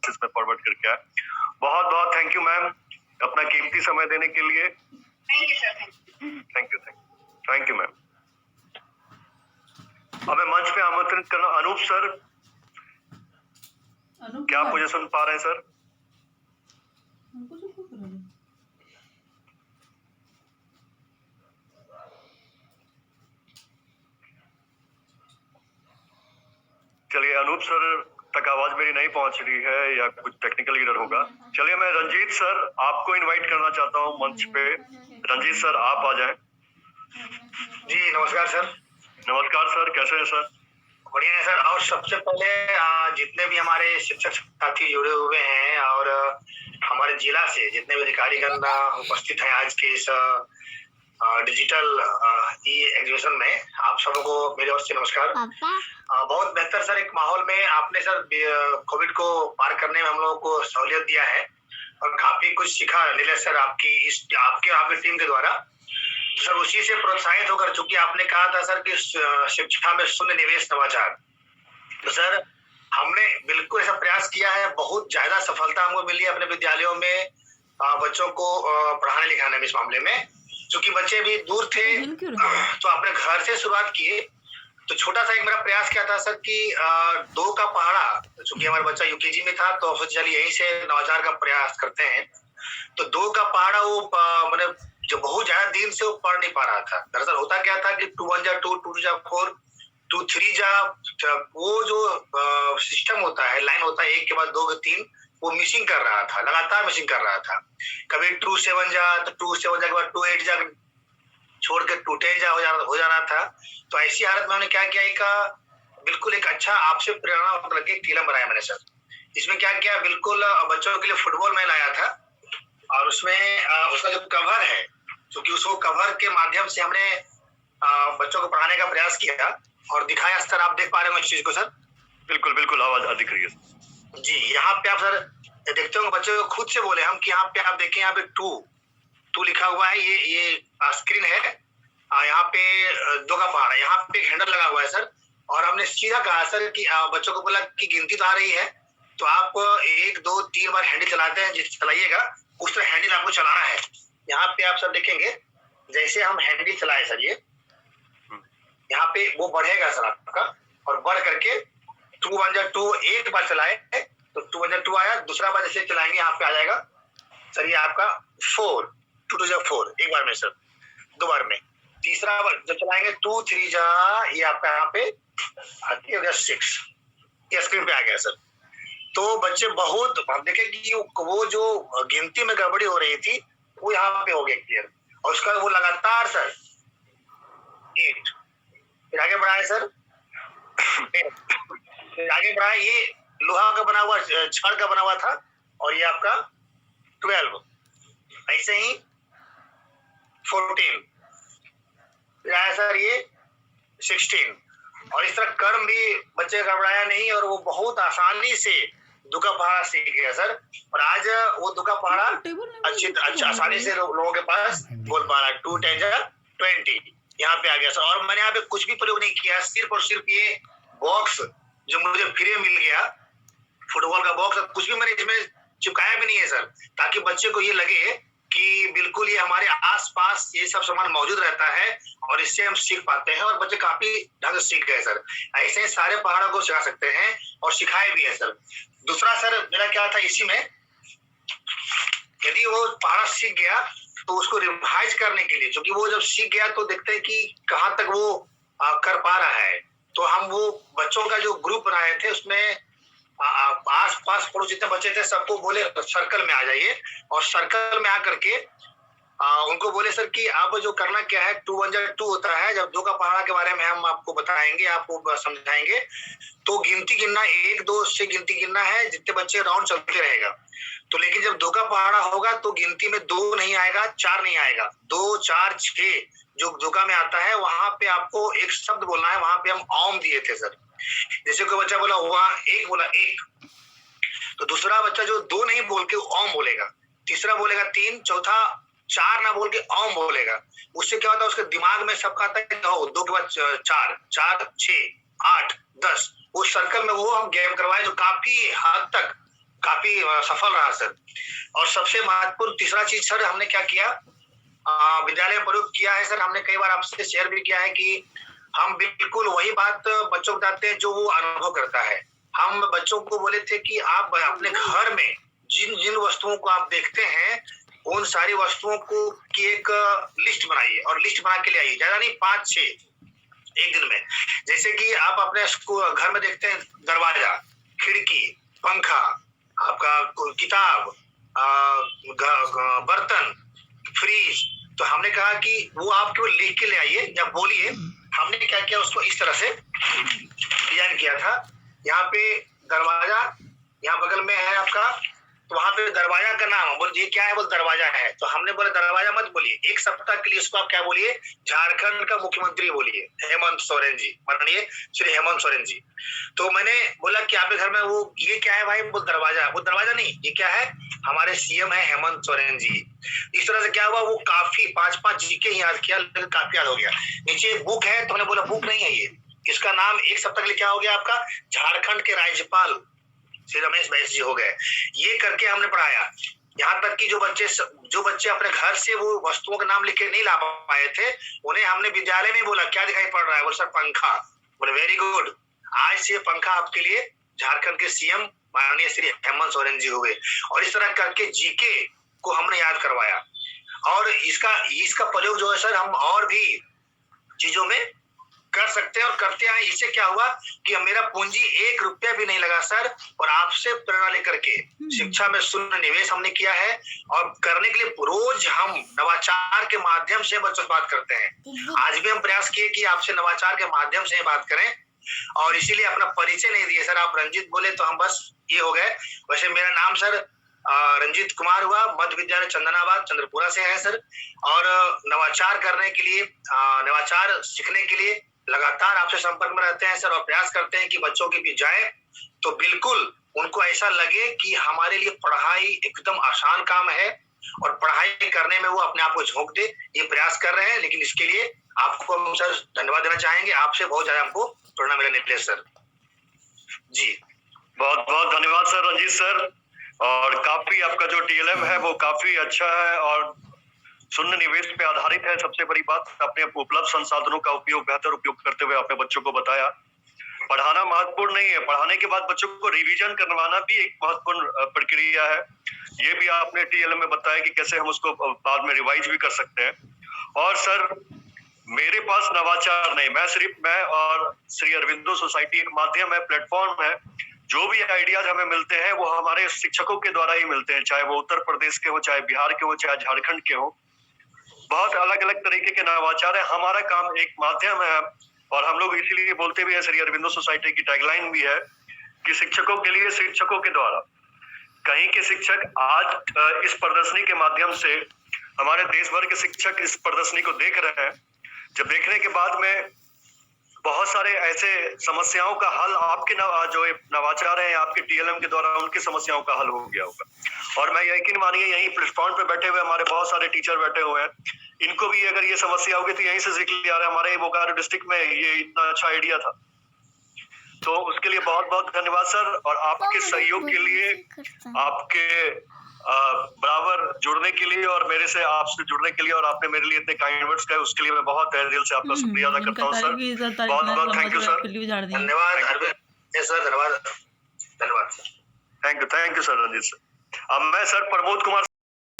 Classes में forward करके आए। बहुत बहुत थैंक यू मैम, अपना कीमती समय देने के लिए। Thank you sir. Thank you ma'am. अब मैं मंच पे आमंत्रित करना अनूप सर। क्या आप मुझे सुन पा रहे हैं सर? चलिए, अनूप सर तक आवाज मेरी नहीं पहुंच रही है या कुछ टेक्निकल एरर होगा। चलिए, मैं रंजीत सर आपको इनवाइट करना चाहता हूं मंच पे। रंजीत सर आप आ जाएं। जी नमस्कार सर। नमस्कार सर, कैसे हैं सर? बढ़िया है सर। और सबसे पहले जितने भी हमारे शिक्षक साथी जुड़े हुए हैं और हमारे जिला से जितने भी अधिकारीगण उपस्थित हैं आज के इस डिजिटल ई एग्जीबिशन में, आप सबको मेरी ओर से नमस्कार। बहुत बेहतर सर एक माहौल में आपने सर कोविड को पार करने में हम लोगों को सहूलियत दिया है और काफी कुछ सीखा नीलेश सर आपकी टीम के द्वारा। तो सर उसी से प्रोत्साहित होकर, चूंकि आपने कहा था सर कि शिक्षा में शून्य निवेश नवाचार, तो सर हमने बिल्कुल ऐसा प्रयास किया है। बहुत ज्यादा सफलता हमको मिली है अपने विद्यालयों में बच्चों को पढ़ाने लिखाने में। इस मामले में चूंकि बच्चे भी दूर थे तो अपने घर से शुरुआत किए। तो छोटा सा एक मेरा प्रयास क्या था सर कि 2 का पहाड़ा, चूंकि हमारा बच्चा यूकेजी में था तो चलिए यहीं से नवाचार का प्रयास करते हैं। तो 2 का पहाड़ा वो मतलब जो बहुत ज्यादा दिन से वो पढ़ नहीं पा रहा था। दरअसल होता क्या था कि 2 1 जा 2 2 जा 4 2 3 जा, वो जो सिस्टम होता है, लाइन होता है, 1 के बाद 2 के 3, वो मिसिंग कर रहा था, लगातार मिसिंग कर रहा था। कभी 2 7 जा तो 2 7 जा के बाद 2 8 जा छोड़ के 2 10 जा हो जा रहा था। तो ऐसी हालत में हमने क्या किया, एक बिल्कुल एक अच्छा आपसे प्रेरणा लगे फिल्म बनाया मैंने सर। इसमें क्या किया, बिल्कुल बच्चों के लिए फुटबॉल मैं लाया था और उसमें उसका जो कवर है, क्योंकि उसको कवर के माध्यम से हमने बच्चों को पढ़ाने का प्रयास किया और दिखाया। सर आप देख पा रहे हो इस चीज को सर? बिल्कुल बिल्कुल, आवाज दिख रही है जी। यहाँ पे आप सर देखते हो बच्चों को खुद से बोले हम कि यहाँ पे आप देखें, यहाँ पे 2 लिखा हुआ है, ये स्क्रीन है। यहाँ पे 2 का पहाड़ा, यहाँ पे हैंडल लगा हुआ है सर। और हमने सीधा कहा सर कि बच्चों को बोला कि गिनती तो आ रही है तो आप 1 2 3 बार हैंडल चलाते हैं, जिस चलाइएगा उस तरह हैंडल आपको चलाना है। यहाँ पे आप सब देखेंगे जैसे हम हैंडल चलाए सर, ये यहाँ पे वो बढ़ेगा सर आपका, और बढ़ करके 2 1 जा 2 एक बार चलाए तो 2 1 जा 2 आया। दूसरा बार जैसे चलाएंगे यहाँ पे आ जाएगा सर ये आपका 4 2 2 जा 4 एक बार में सर, 2 बार में। तीसरा बार जब चलाएंगे 2 3 जा, ये आपका यहाँ पे 6, ये स्क्रीन पे आ गया सर। तो बच्चे बहुत देखे कि वो जो गिनती में गड़बड़ी हो रही थी वो यहाँ पे हो गया क्लियर, और उसका वो लगातार सर 8 फिर आगे बढ़ाए सर, फिर आगे बढ़ाए। ये लोहा का बना हुआ, छड़ का बना हुआ था, और ये आपका 12, ऐसे ही 14 फिर आया सर ये 16। और इस तरह कर्म भी बच्चे का गड़बड़ाया नहीं और वो बहुत आसानी से 2 का पहाड़ा सीख गया सर। और आज वो 2 का पहाड़ा अच्छी आसानी से लोगों के पास बोल पा रहा है। 2 10 जा 20 यहाँ पे आ गया सर। और मैंने यहाँ पे कुछ भी प्रयोग नहीं किया, सिर्फ और सिर्फ ये बॉक्स जो मुझे फ्री मिल गया, फुटबॉल का बॉक्स, कुछ भी मैंने इसमें चिपकाया भी नहीं है सर, ताकि बच्चे को ये लगे कि बिल्कुल ये हमारे आसपास ये सब सामान मौजूद रहता है और इससे हम सीख पाते हैं। और बच्चे काफी ढंग से सीख गए सर। ऐसे ही सारे पहाड़ों को सिखा सकते हैं और सिखाए भी है सर। दूसरा सर मेरा क्या था इसी में, यदि वो पहाड़ा सीख गया तो उसको रिवाइज करने के लिए, क्योंकि वो जब सीख गया तो देखते हैं कि कहाँ तक वो कर पा रहा है। तो हम वो बच्चों का जो ग्रुप बनाए थे उसमें आस पास पड़ोस जितने बच्चे थे सबको बोले सर्कल में आ जाइए, और सर्कल में आकर के उनको बोले सर कि आप जो करना क्या है, 2 1 जा 2 होता है। जब 2 का पहाड़ा के बारे में हम आपको बताएंगे, आपको समझाएंगे, तो गिनती गिनना 1 2 से गिनती गिनना है, जितने बच्चे राउंड चलते रहेगा। तो लेकिन जब 2 का पहाड़ा होगा तो गिनती में 2 नहीं आएगा, 4 नहीं आएगा, 2 4 6 जो 2 का में आता है वहां पे आपको एक शब्द बोलना है। वहां पे हम ओम दिए थे सर। जैसे कोई बच्चा बोला हुआ 1 बोला 1, तो दूसरा बच्चा जो 2 नहीं बोल के ओम बोलेगा, तीसरा बोलेगा 3, चौथा 4 ना बोल के ओम बोलेगा। उससे क्या होता है, उसके दिमाग में सबका आता है 2 के बाद 4 4 6 8 10। उस सर्कल में वो हम गेम करवाए जो काफी हद तक काफी सफल रहा सर। और सबसे महत्वपूर्ण तीसरा चीज सर हमने क्या किया, विद्यालय में प्रयोग किया है सर, हमने कई बार आपसे शेयर भी किया है कि हम बिल्कुल वही बात बच्चों को बताते हैं जो वो अनुभव करता है। हम बच्चों को बोले थे कि आप अपने घर में जिन जिन वस्तुओं को आप देखते हैं उन सारी वस्तुओं को की एक लिस्ट बनाइए और लिस्ट बना के ले आइए, ज्यादा नहीं 5-6 एक दिन में। जैसे कि आप अपने घर में देखते हैं दरवाजा, खिड़की, पंखा, आपका किताब, बर्तन, फ्रीज, तो हमने कहा कि वो आप केवल लिख के ले आइए या बोलिए। हमने क्या किया, उसको इस तरह से डिजाइन किया था। यहाँ पे दरवाजा, यहाँ बगल में है आपका, तो वहां पे दरवाजा का नाम बोल, ये क्या है, बोल दरवाजा है। तो हमने बोला दरवाजा मत बोलिए, एक सप्ताह के लिए उसको आप क्या बोलिए, झारखंड का मुख्यमंत्री बोलिए, हेमंत सोरेन जी, माननीय श्री हेमंत सोरेन जी। तो मैंने बोला कि आपके घर में वो ये क्या है भाई, वो दरवाजा नहीं, ये क्या है, हमारे सीएम है हेमंत सोरेन जी। इस तरह से क्या हुआ, वो काफी 5-5 जीके याद किया, लेकिन काफी याद हो गया। नीचे बुक है तो हमने बोला बुक नहीं है ये, इसका नाम एक सप्ताह के लिए क्या हो गया आपका, झारखंड के राज्यपाल श्री रमेश बैस जी हो गए। ये करके हमने पढ़ाया। यहाँ तक कि जो बच्चे अपने घर से वो वस्तुओं के नाम लिख के नहीं ला पाए थे, उन्हें हमने विद्यालय में बोला क्या दिखाई पड़ रहा है, बोले सर पंखा। बोले वेरी गुड, आज से पंखा आपके लिए झारखंड के सीएम माननीय श्री हेमंत सोरेन जी हो गए। और इस तरह करके जीके को हमने याद करवाया। और इसका प्रयोग जो है सर हम और भी चीजों में कर सकते हैं और करते हैं। इससे क्या हुआ कि मेरा पूंजी 1 रुपया भी नहीं लगा सर, और आपसे प्रेरणा लेकर के शिक्षा में शून्य निवेश हमने किया है। और करने के लिए रोज हम नवाचार के माध्यम से बच्चों से बात करते हैं। आज भी हम प्रयास किए कि आपसे नवाचार के माध्यम से बात करें, और इसीलिए अपना परिचय नहीं दिए सर, आप रंजीत बोले तो हम बस ये हो गए। वैसे मेरा नाम सर रंजीत कुमार हुआ, मध्य विद्यालय चंदनाबाद चंद्रपुरा से है सर। और नवाचार करने के लिए, नवाचार सीखने के लिए लगातार आपसे संपर्क में रहते हैं सर, और प्रयास करते हैं कि बच्चों के बीच जाए तो बिल्कुल उनको ऐसा लगे कि हमारे लिए पढ़ाई एकदम आसान काम है, और पढ़ाई करने में वो अपने आप को झोंक दे, ये प्रयास कर रहे हैं। लेकिन इसके लिए आपको हम सर धन्यवाद देना चाहेंगे, आपसे बहुत ज्यादा हमको प्रेरणा मिला नीलेश सर जी। बहुत बहुत धन्यवाद सर रंजीत सर। और काफी आपका जो टीएलएम है वो काफी अच्छा है और शून्य निवेश पे आधारित है। सबसे बड़ी बात, अपने उपलब्ध संसाधनों का बेहतर उपयोग करते हुए आपने बच्चों को बताया। पढ़ाना महत्वपूर्ण नहीं है, पढ़ाने के बाद बच्चों को रिवीजन करवाना भी एक महत्वपूर्ण प्रक्रिया है। ये भी आपने टीएलएम में बताया कि कैसे हम उसको बाद में रिवाइज भी कर सकते हैं। और सर मेरे पास नवाचार नहीं, मैं और श्री अरविंदो सोसाइटी एक माध्यम है, प्लेटफॉर्म है। जो भी आइडियाज हमें मिलते हैं वो हमारे शिक्षकों के द्वारा ही मिलते हैं, चाहे वो उत्तर प्रदेश के हो, चाहे बिहार के हो, चाहे झारखंड के हो। बहुत अलग अलग तरीके के नवाचार है। हमारा काम एक माध्यम है, और हम लोग इसीलिए बोलते भी है, श्री अरविंदो सोसाइटी की टैगलाइन भी है कि शिक्षकों के लिए शिक्षकों के द्वारा। कहीं के शिक्षक आज इस प्रदर्शनी के माध्यम से, हमारे देश भर के शिक्षक इस प्रदर्शनी को देख रहे हैं। जब देखने के बाद में बहुत सारे ऐसे समस्याओं का हल आपके जो नवाचार है आपके टीएलएम के द्वारा, उनकी समस्याओं का हल हो गया होगा। और मैं यकीन मानिए यहीं प्लेटफॉर्म पे बैठे हुए हमारे बहुत सारे टीचर बैठे हुए हैं, इनको भी अगर ये समस्या होगी तो यहीं से सीख लिया रहा है। हमारे बोकारो डिस्ट्रिक्ट में ये इतना अच्छा आइडिया था, तो उसके लिए बहुत बहुत धन्यवाद सर। और आपके सहयोग के लिए, आपके बराबर जुड़ने के लिए और मेरे से आपसे जुड़ने के लिए, और आपने मेरे लिए इतने काइंड वर्ड्स कहे, उसके लिए मैं बहुत तहे दिल से आपका शुक्रिया अदा करता हूँ सर। बहुत बहुत थैंक यू सर। धन्यवाद सर, धन्यवाद। Thank you sir Ranjit sir. अब मैं सर प्रमोद कुमार